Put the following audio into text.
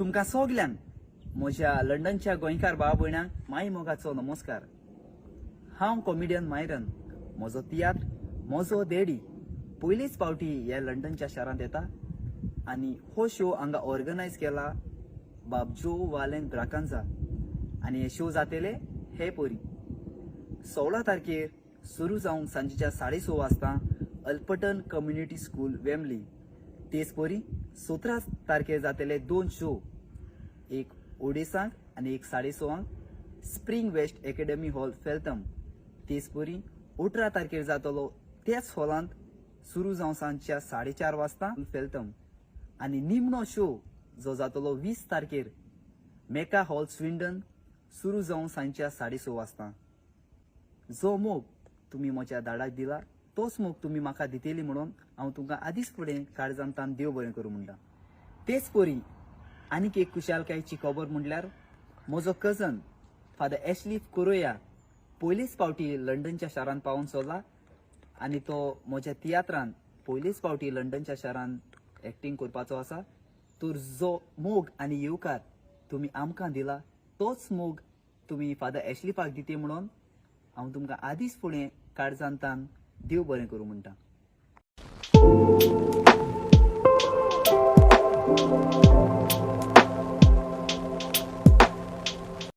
तुमकां सगल्यांक म्हज्या लंडनच्या गोंयकार भाव भयणांक माई मोगाचो नमस्कार. हांव कॉमेडियन मायरन. म्हजो तियात्र म्हजो देडी पयलीच फावटी ह्या लंडनच्या शारांत येता आनी हो शो हांगा ऑर्गनायज केला बाब जो वालेन ब्राकांजा आनी हे शो जातले हे परी 16 तारखेर सुरू जावंक सांजेच्या 6:30 वाजता अल्पटन कम्युनिटी स्कूल वेमली. तेच परी 17 तारखेर जातले 2 शो, एक ओडेसांक आनी एक 6:30 spring west academy hall Feltham. तेच परी 18 तारखेर जातलो त्याच हॉलांत सुरू जावन सांजच्या 4:30 वाजता फेल्थम. आनी निमणो शो जो जातलो 20 तारखेर मेका हॉल स्विंडन सुरू जावन सांजच्या 6:30 वाजता. जो मोग तुम्ही म्हज्या धाडाक दिला तोच मोग तुम्ही म्हाका दितेली म्हणून हांव तुमकां आदीच फुडें काळजांतान देव बरें करूं म्हणटा. तेच परी आनीक एक कुशालकायेची खबर म्हणल्यार म्हजो कजन फादर एशली कोरोया पयलीच फावटी लंडनच्या शारांत पावून सोदला आनी तो म्हज्या तियात्रांत पयलीच फावटी लंडनच्या शारांत एक्टींग करपाचो आसा. तर जो मोग आनी येवकार तुम्ही आमकां दिला तोच मोग तुम्ही फादर एशली पाक दिते म्हणून हांव तुमकां आदीच फुडें काळजांतान देव बरें करूं म्हणटा.